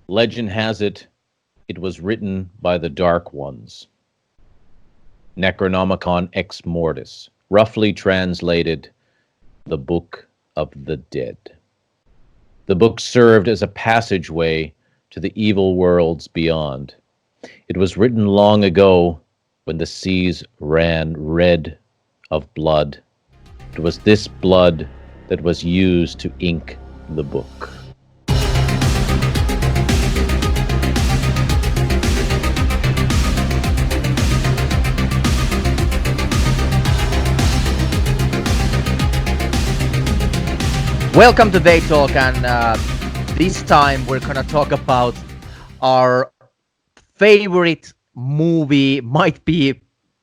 Legend has it, it was written by the Dark Ones. Necronomicon Ex Mortis, roughly translated, the Book of the Dead. The book served as a passageway to the evil worlds beyond. It was written long ago when the seas ran red of blood. It was this blood that was used to ink the book. Welcome to They Talk, and this time we're gonna talk about our favorite movie, might be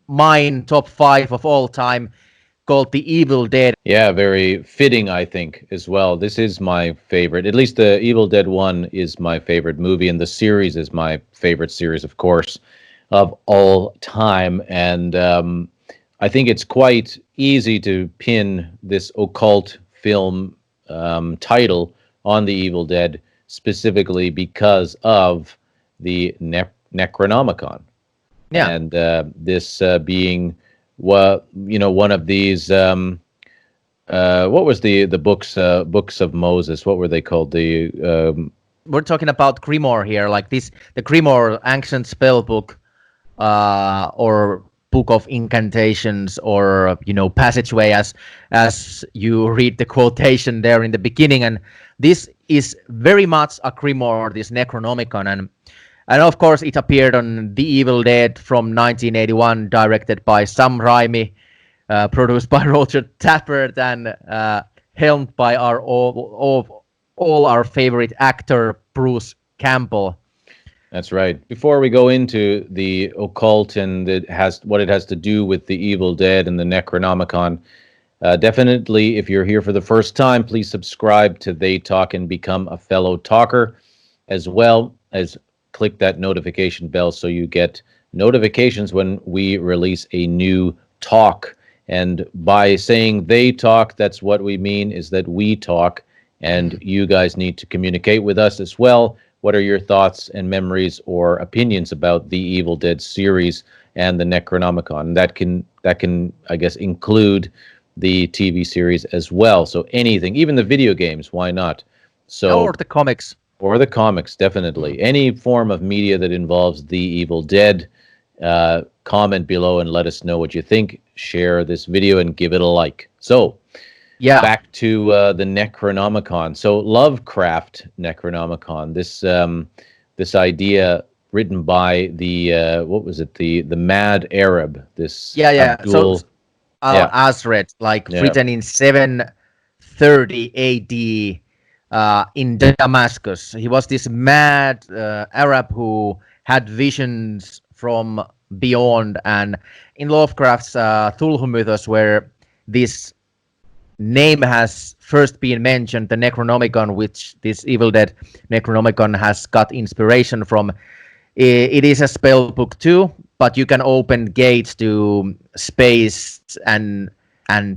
mine top 5 of all time, called The Evil Dead. Yeah, very fitting, I think, as well. This is my favorite. At least the Evil Dead 1 is my favorite movie, and the series is my favorite series, of course, of all time. And I think it's quite easy to pin this occult film title on the Evil Dead, specifically because of the Necronomicon. Yeah. And this being one of these what was the books of Moses, what were they called? We're talking about grimoire here, like this, the grimoire, ancient spell book, or book of incantations, or passageway, as you read the quotation there in the beginning. And this is very much a grimoire, this Necronomicon, and of course it appeared on The Evil Dead from 1981, directed by Sam Raimi, produced by Roger Tappert, and helmed by our all our favorite actor Bruce Campbell. That's right. Before we go into the occult and what it has to do with the Evil Dead and the Necronomicon, definitely, if you're here for the first time, please subscribe to They Talk and become a fellow talker, as well as click that notification bell so you get notifications when we release a new talk. And by saying They Talk, that's what we mean, is that we talk, and you guys need to communicate with us as well. What are your thoughts and memories or opinions about the Evil Dead series and the Necronomicon? That can, I guess, include the TV series as well. So anything, even the video games, why not? So or the comics. Or the comics, definitely. Any form of media that involves the Evil Dead, comment below and let us know what you think. Share this video and give it a like. So, yeah, back to the Necronomicon. So Lovecraft Necronomicon. This idea written by the what was it? The Mad Arab. This Abdul, so Azred, written in 730 AD in Damascus. He was this mad Arab who had visions from beyond, and in Lovecraft's Cthulhu mythos, where this name has first been mentioned, the Necronomicon, which this Evil Dead Necronomicon has got inspiration from. It is a spell book too, but you can open gates to space and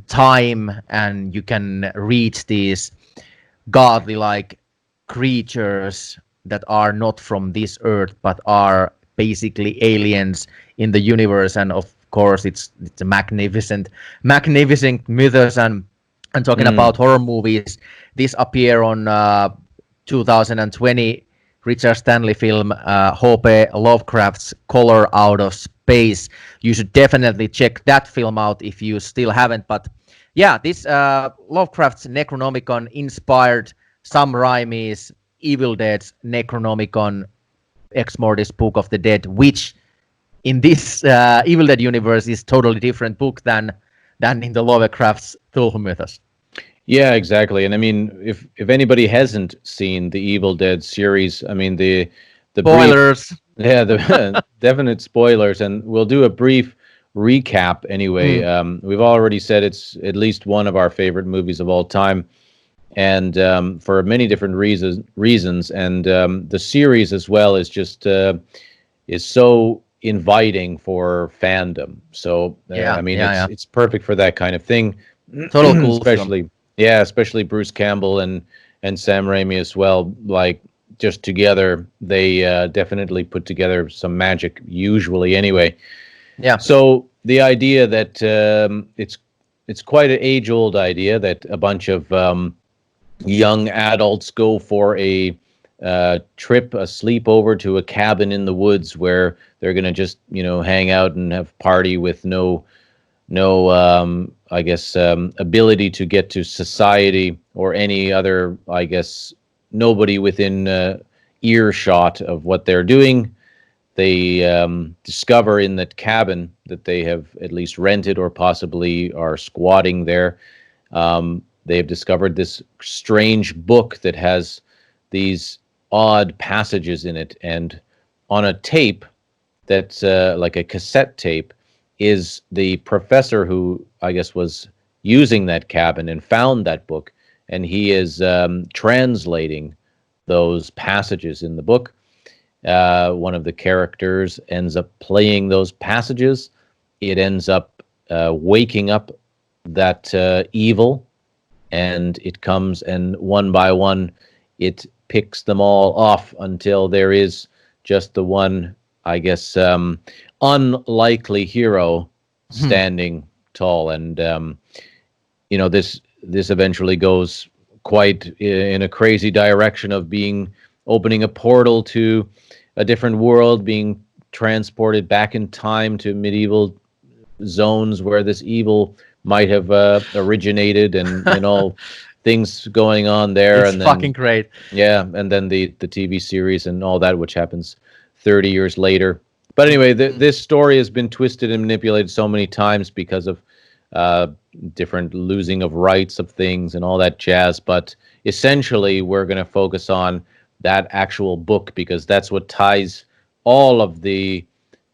time, and you can reach these godly like creatures that are not from this earth but are basically aliens in the universe. And of course it's a magnificent mythos. And talking about horror movies, this appear on 2020 Richard Stanley film H.P. Lovecraft's Color Out of Space. You should definitely check that film out if you still haven't. But yeah, this Lovecraft's Necronomicon inspired Sam Raimi's Evil Dead's Necronomicon Ex Mortis Book of the Dead, which in this Evil Dead universe is totally different book than in the Lovecraft's Cthulhu mythos. Yeah, exactly. And I mean, if anybody hasn't seen the Evil Dead series, I mean the spoilers. The definite spoilers, and we'll do a brief recap anyway. We've already said it's at least one of our favorite movies of all time, and for many different reasons. And the series as well is just is so inviting for fandom. So it's perfect for that kind of thing. Total cool, especially Bruce Campbell and Sam Raimi as well. Like just together, they definitely put together some magic, usually anyway. Yeah. So the idea that it's quite an age-old idea that a bunch of young adults go for a trip, a sleepover to a cabin in the woods where they're going to just, hang out and have party with no I guess, ability to get to society or any other, I guess, nobody within earshot of what they're doing. They discover in that cabin that they have at least rented or possibly are squatting there. They have discovered this strange book that has these odd passages in it. And on a tape that's like a cassette tape is the professor who I guess was using that cabin and found that book. And he is translating those passages in the book. One of the characters ends up playing those passages. It ends up waking up that evil, and it comes and one by one it picks them all off until there is just the one, I guess, unlikely hero standing tall. And this eventually goes quite in a crazy direction of opening a portal to a different world, being transported back in time to medieval zones where this evil might have originated, and all things going on there. It's and fucking great. Yeah, and then the TV series and all that, which happens 30 years later. But anyway, this story has been twisted and manipulated so many times because of different losing of rights of things and all that jazz. But essentially, we're going to focus on that actual book because that's what ties all of the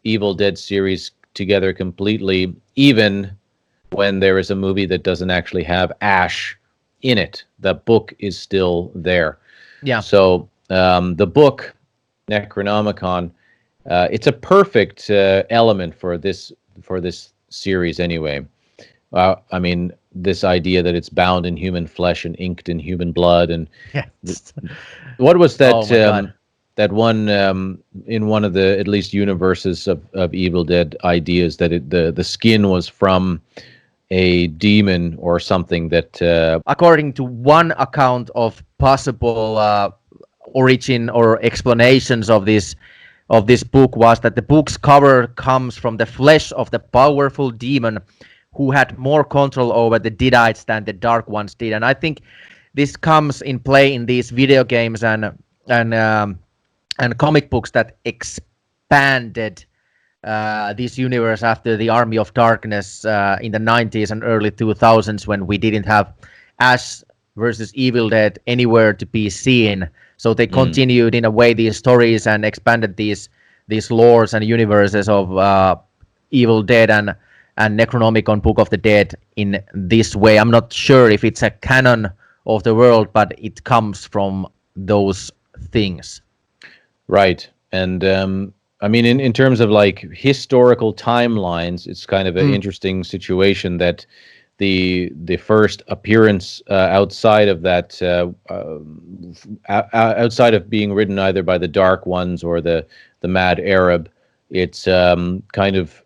Evil Dead series together completely, even when there is a movie that doesn't actually have Ash in it. The book is still there. Yeah. So the book, Necronomicon, it's a perfect element for this series anyway. I mean, this idea that it's bound in human flesh and inked in human blood, and what was that? That one in one of the at least universes of Evil Dead ideas that the skin was from a demon or something that. According to one account of possible origin or explanations of this book was that the book's cover comes from the flesh of the powerful demon who had more control over the deadites than the Dark Ones did. And I think this comes in play in these video games and comic books that expanded this universe after the Army of Darkness in the 90s and early 2000s, when we didn't have Ash versus Evil Dead anywhere to be seen. So they continued in a way these stories and expanded these lores and universes of Evil Dead and Necronomicon, Book of the Dead, in this way. I'm not sure if it's a canon of the world, but it comes from those things. Right. And I mean, in terms of like historical timelines, it's kind of an interesting situation that the first appearance outside of that, outside of being written either by the Dark Ones or the Mad Arab, it's kind of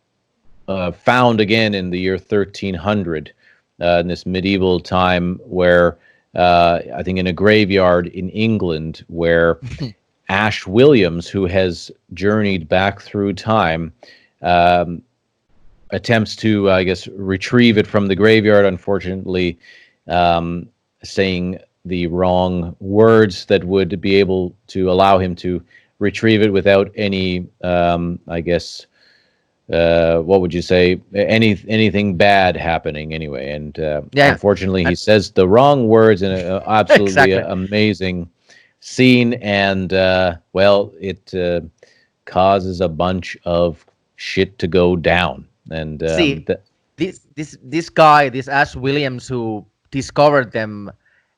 found again in the year 1300 in this medieval time where I think in a graveyard in England where Ash Williams, who has journeyed back through time, attempts to, I guess, retrieve it from the graveyard, unfortunately saying the wrong words that would be able to allow him to retrieve it without any, I guess, what would you say, anything bad happening anyway. And unfortunately, he says the wrong words in an absolutely amazing scene, and well, it causes a bunch of shit to go down. And this guy, this Ash Williams, who discovered them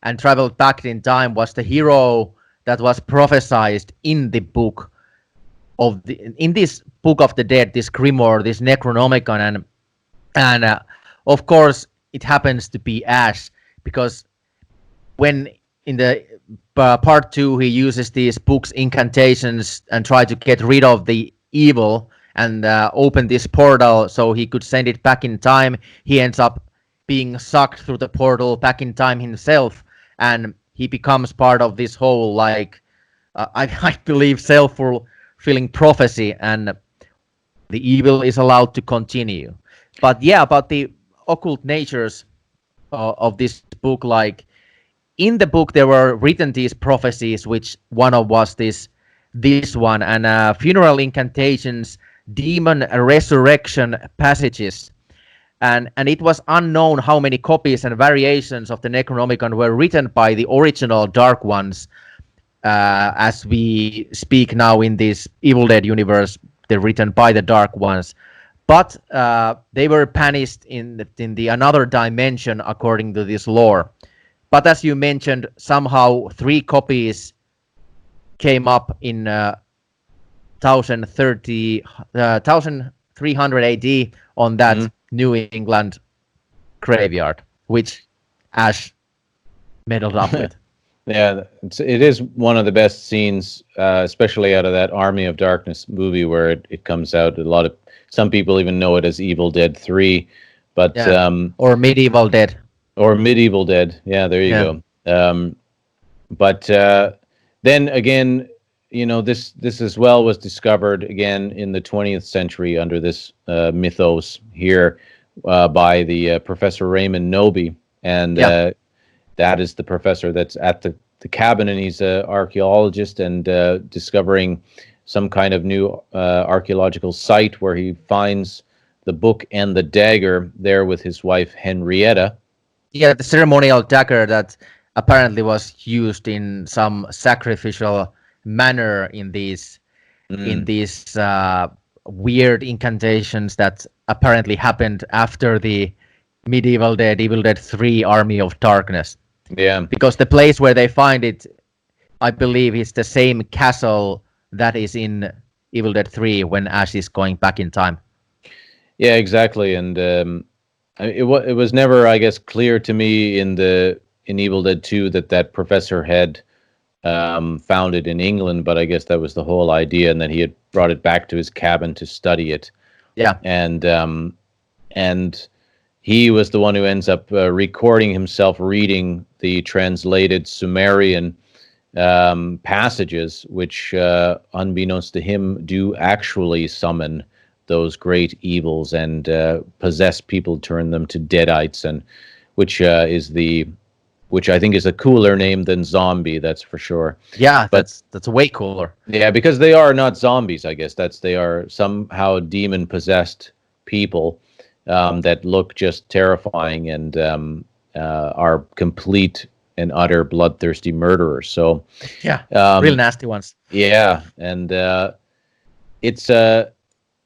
and traveled back in time, was the hero that was prophesied in the book in this Book of the Dead, this grimoire, this Necronomicon, and of course it happens to be Ash, because when in the part 2, he uses these books incantations and try to get rid of the evil and open this portal so he could send it back in time. He ends up being sucked through the portal back in time himself, and he becomes part of this whole I believe self-fulfilling prophecy, and the evil is allowed to continue. But yeah, about the occult natures of this book, like in the book there were written these prophecies, which one of was this one, and funeral incantations, demon resurrection passages, and it was unknown how many copies and variations of the Necronomicon were written by the original Dark Ones. As we speak now in this Evil Dead universe, they're written by the Dark Ones, but they were banished in the another dimension according to this lore. But as you mentioned, somehow 3 copies came up in 1300 AD on that New England graveyard, which Ash meddled up with. Yeah, it is one of the best scenes, especially out of that Army of Darkness movie where it comes out. Some people even know it as Evil Dead 3, but or Medieval Dead. Or Medieval Dead. Yeah, there you go. But then again, this as well was discovered again in the 20th century under this mythos here by the Professor Raymond Noby, and that is the professor that's at the cabin, and he's an archaeologist and discovering some kind of new archaeological site where he finds the book and the dagger there with his wife Henrietta. Yeah, the ceremonial dagger that apparently was used in some sacrificial manner in these weird incantations that apparently happened after the Medieval Dead, Evil Dead 3 Army of Darkness. Yeah. Because the place where they find it, I believe, is the same castle that is in Evil Dead 3 when Ash is going back in time. Yeah, exactly. And it was never, I guess, clear to me in Evil Dead 2 that professor had found it in England, but I guess that was the whole idea, and that he had brought it back to his cabin to study it. Yeah. And he was the one who ends up recording himself reading the translated Sumerian passages, which, unbeknownst to him, do actually summon those great evils and possess people, turn them to deadites, and which I think is a cooler name than zombie, that's for sure. Yeah, but that's way cooler. Yeah, because they are not zombies, I guess. They are somehow demon possessed people that look just terrifying and are complete and utter bloodthirsty murderers. So yeah, real nasty ones. Yeah, and it's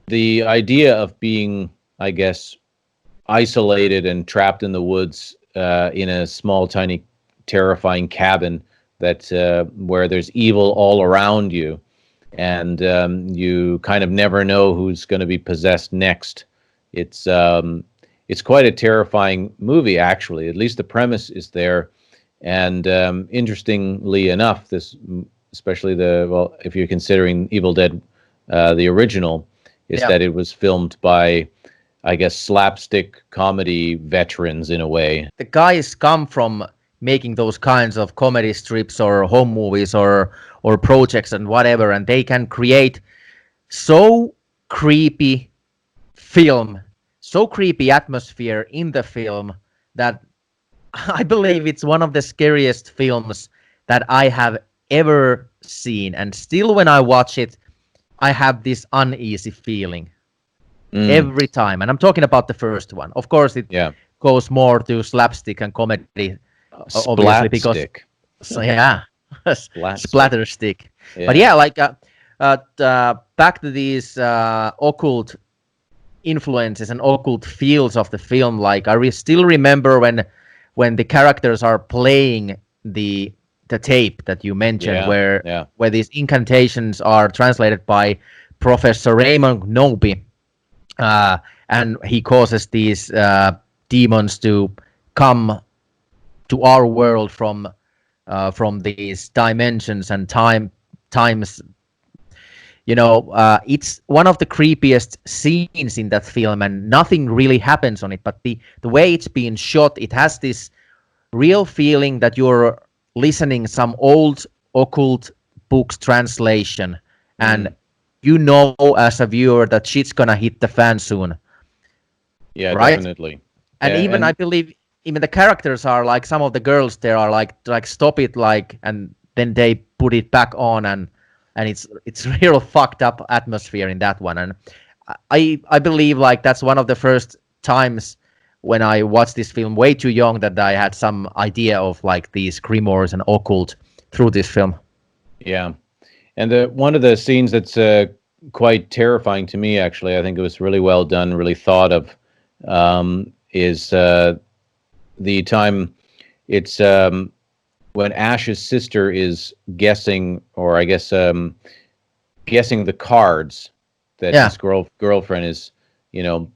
the idea of being, I guess, isolated and trapped in the woods in a small, tiny, terrifying cabin that where there's evil all around you, and you kind of never know who's going to be possessed next. It's quite a terrifying movie, actually. At least the premise is there, and interestingly enough, especially if you're considering Evil Dead, the original, is that it was filmed by, I guess, slapstick comedy veterans in a way. The guys come from making those kinds of comedy strips or home movies or projects and whatever, and they can create so creepy film, so creepy atmosphere in the film that I believe it's one of the scariest films that I have ever seen. And still when I watch it, I have this uneasy feeling every time. And I'm talking about the first one. Of course, it goes more to slapstick and comedy, obviously, because splatterstick. Yeah. But yeah, like back to these occult influences and occult feels of the film. Like I still remember when the characters are playing the tape that you mentioned, where these incantations are translated by Professor Raymond Noby, and he causes these demons to come to our world from from these dimensions and times. It's one of the creepiest scenes in that film, and nothing really happens on it. But the way it's being shot, it has this real feeling that you're listening some old occult books translation, and as a viewer that shit's gonna hit the fan soon. Yeah, right? definitely. And even I believe even the characters are like, some of the girls there are like stop it, like, and then they put it back on, and it's real fucked up atmosphere in that one. And I believe like that's one of the first times when I watched this film way too young that I had some idea of like these grimoires and occult through this film. Yeah, and one of the scenes that's quite terrifying to me, actually, I think it was really well done, really thought of, is the time it's when Ash's sister is guessing, or I guess guessing the cards that his girlfriend is,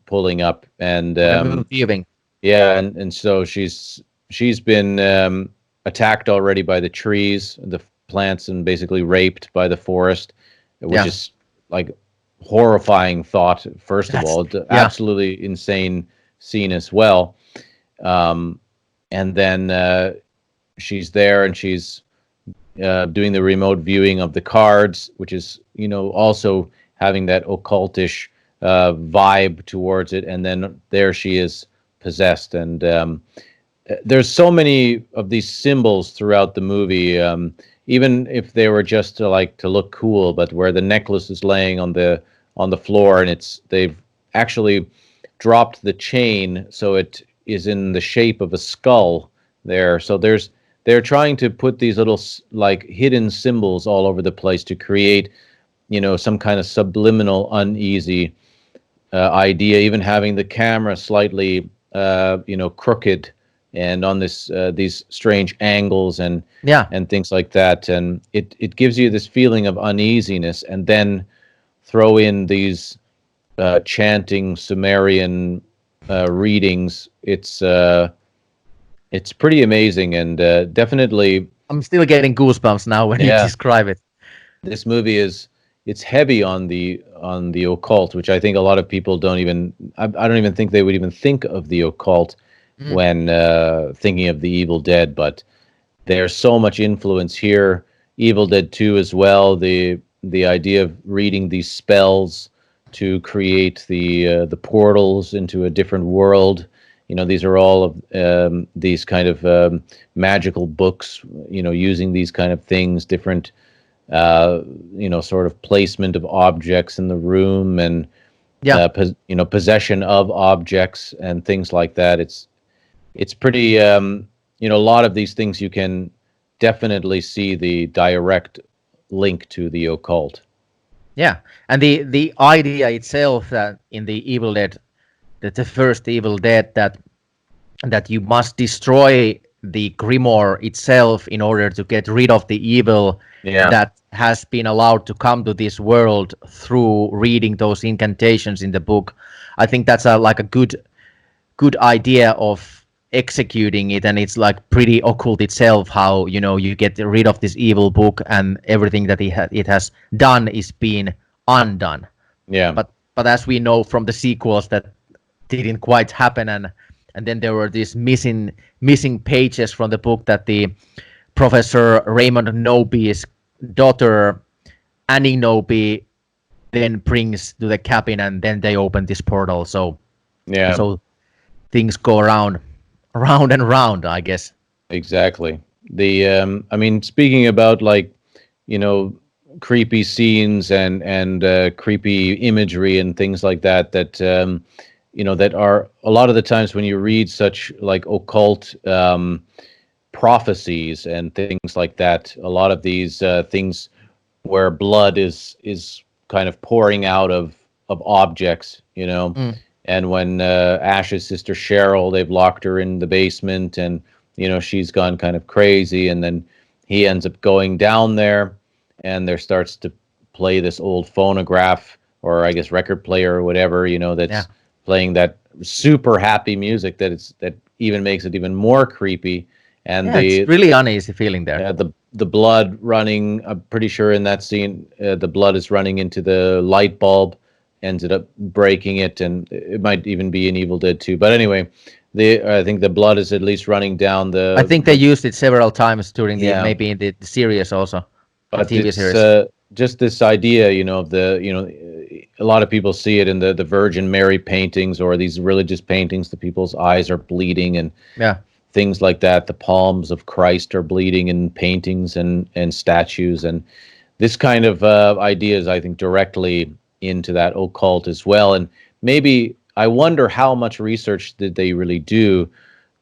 pulling up, and viewing. Yeah, and so she's been attacked already by the trees, the plants, and basically raped by the forest, which is like horrifying thought. First of all, absolutely insane scene as well. And then she's there, and she's doing the remote viewing of the cards, which is, also having that occultish vibe towards it. And then there she is possessed. And there's so many of these symbols throughout the movie, even if they were just to look cool, but where the necklace is laying on the floor, and they've actually dropped the chain so it is in the shape of a skull there. So they're trying to put these little like hidden symbols all over the place to create, some kind of subliminal uneasy idea, even having the camera slightly crooked and on these strange angles and things like that. And it gives you this feeling of uneasiness, and then throw in these chanting Sumerian readings. It's pretty amazing, and definitely. I'm still getting goosebumps now when you describe it. This movie it's heavy on the occult, which I think a lot of people don't even. I don't even think they would even think of the occult when thinking of the Evil Dead. But there's so much influence here. Evil Dead 2 as well. The idea of reading these spells to create the portals into a different world. These are all of these kind of magical books, using these kind of things, different, sort of placement of objects in the room, and, possession of objects and things like that. It's pretty, a lot of these things you can definitely see the direct link to the occult. Yeah, and the idea itself that in the Evil Dead, that the first Evil Dead, that you must destroy the grimoire itself in order to get rid of the evil that has been allowed to come to this world through reading those incantations in the book. I think that's a good idea of executing it, and it's like pretty occult itself, how you get rid of this evil book, and everything that it has done is being undone. But as we know from the sequels, that didn't quite happen, and then there were these missing pages from the book that the Professor Raymond Noby's daughter Annie Noby then brings to the cabin, and then they open this portal. So things go round and round, I guess. Exactly. I mean, speaking about creepy scenes and creepy imagery and things like that, that are a lot of the times when you read such like occult prophecies and things like that, a lot of these things where blood is kind of pouring out of objects, and when Ash's sister Cheryl, they've locked her in the basement, and she's gone kind of crazy, and then he ends up going down there, and there starts to play this old phonograph, or I guess record player or whatever, that's playing that super happy music that even makes it even more creepy. and it's really uneasy feeling there. the blood running. I'm pretty sure in that scene, the blood is running into the light bulb, ended up breaking it, and it might even be in Evil Dead 2. But anyway, I think the blood is at least running down the. I think they used it several times during maybe in the series also, but TV it's series. just this idea, of a lot of people see it in the Virgin Mary paintings or these religious paintings. The people's eyes are bleeding and things like that. The palms of Christ are bleeding in paintings and statues, and this kind of ideas, I think, directly into that occult as well. And maybe I wonder how much research did they really do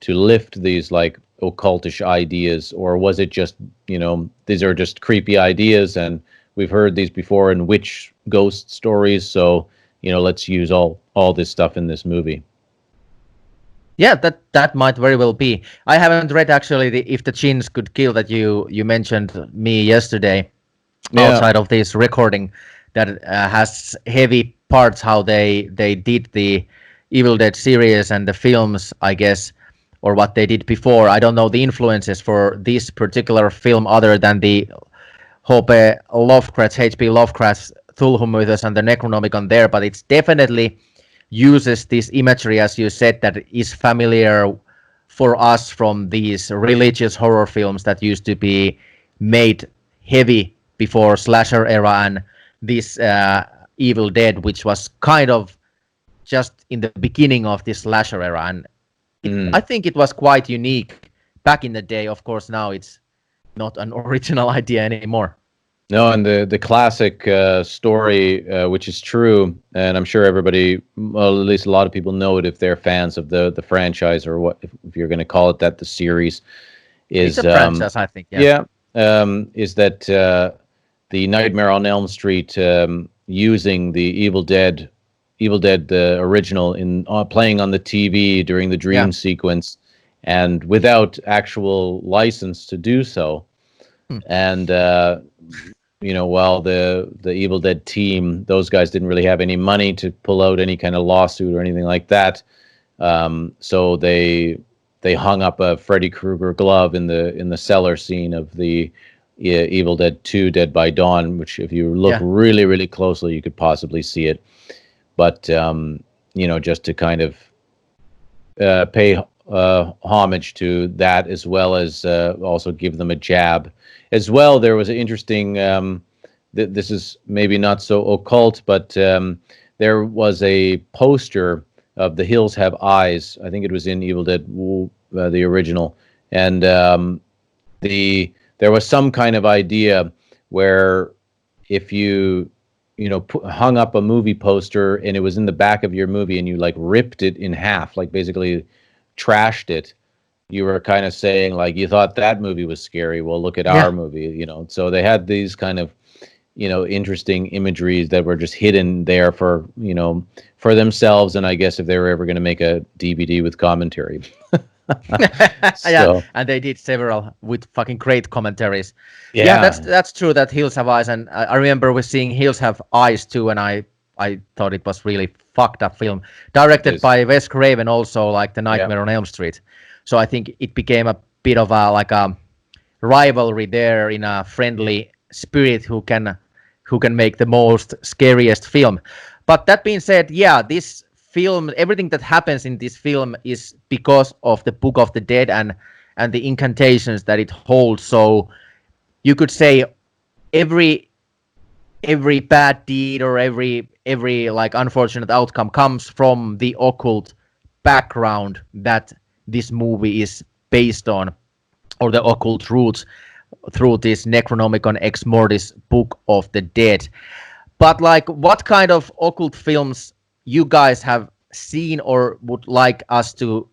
to lift these like occultish ideas, or was it just, these are just creepy ideas and we've heard these before in witch ghost stories, so let's use all this stuff in this movie. Yeah, that might very well be. I haven't read actually If the Chins Could Kill that you mentioned me yesterday outside of this recording, that has heavy parts how they did the Evil Dead series and the films, I guess, or what they did before. I don't know the influences for this particular film other than the H.P. Lovecraft's Cthulhu Mythos and the Necronomicon there, but it's definitely uses this imagery, as you said, that is familiar for us from these religious horror films that used to be made heavy before slasher era and this Evil Dead, which was kind of just in the beginning of this slasher era. And I think it was quite unique back in the day. Of course, now it's not an original idea anymore. No, and the classic story, which is true, and I'm sure everybody, well, at least a lot of people know it if they're fans of the franchise, or what if you're going to call it that, the series is it's a franchise, I think. Is that the Nightmare on Elm Street using the Evil Dead, the original, in playing on the TV during the dream sequence, and without actual license to do so, and while the Evil Dead team, those guys didn't really have any money to pull out any kind of lawsuit or anything like that, so they hung up a Freddy Krueger glove in the cellar scene of the Evil Dead 2 Dead by Dawn, which if you look really, really closely, you could possibly see it. But, just to kind of pay homage to that, as well as also give them a jab. As well, there was an interesting, this is maybe not so occult, but there was a poster of The Hills Have Eyes. I think it was in Evil Dead, the original. And there was some kind of idea where if you hung up a movie poster and it was in the back of your movie and you like ripped it in half, like basically trashed it, you were kind of saying like, you thought that movie was scary, well, look at our movie, So they had these kind of, interesting imageries that were just hidden there for themselves. And I guess if they were ever going to make a DVD with commentary. And they did several with fucking great commentaries. That's true, that Hills Have Eyes, and I remember we seeing Hills Have Eyes too, and I thought it was really fucked up film, directed by Wes Craven, also like the Nightmare on Elm Street. So I think it became a bit of a rivalry there in a friendly spirit, who can make the most scariest film. But that being said, this film, everything that happens in this film is because of the Book of the Dead and the incantations that it holds. So you could say every bad deed or every like unfortunate outcome comes from the occult background that this movie is based on, or the occult roots through this Necronomicon Ex Mortis Book of the Dead. But like, what kind of occult films you guys have seen or would like us to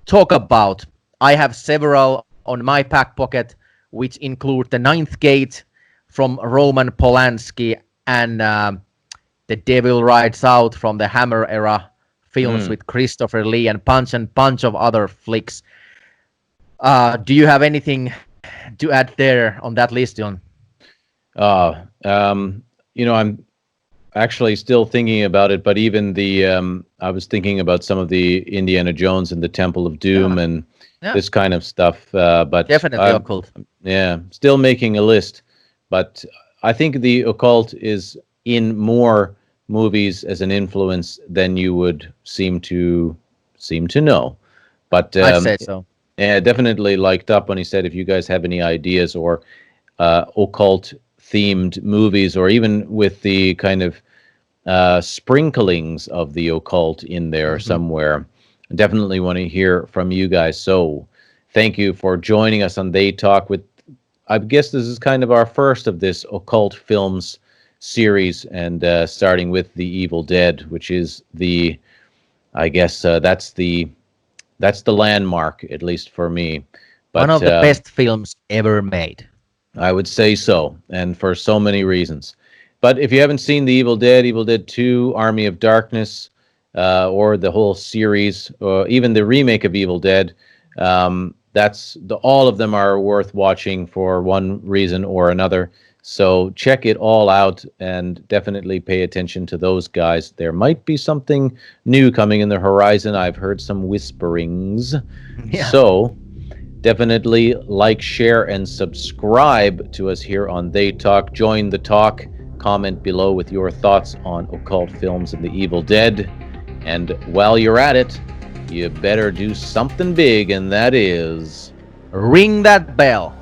talk about? I have several on my back pocket, which include The Ninth Gate from Roman Polanski and The Devil Rides Out from the Hammer era films with Christopher Lee, and bunch of other flicks. Do you have anything to add there on that list, John? I'm actually still thinking about it, but even I was thinking about some of the Indiana Jones and the Temple of Doom, and this kind of stuff. But Definitely occult. yeah, still making a list. But I think the occult is in more movies as an influence than you would seem to know. But I'd say so. yeah, definitely liked up when he said if you guys have any ideas or occult themed movies, or even with the kind of sprinklings of the occult in there somewhere, I definitely want to hear from you guys. So thank you for joining us on They Talk with, I guess this is kind of our first of this occult films series, and starting with The Evil Dead, which is the, I guess that's the landmark, at least for me. But One of the best films ever made. I would say so, and for so many reasons. But if you haven't seen The Evil Dead, Evil Dead 2, Army of Darkness, or the whole series, or even the remake of Evil Dead, all of them are worth watching for one reason or another. So check it all out and definitely pay attention to those guys. There might be something new coming in the horizon. I've heard some whisperings. Yeah. So definitely like, share, and subscribe to us here on They Talk. Join the talk. Comment below with your thoughts on occult films and The Evil Dead. And while you're at it, you better do something big, and that is... Ring that bell.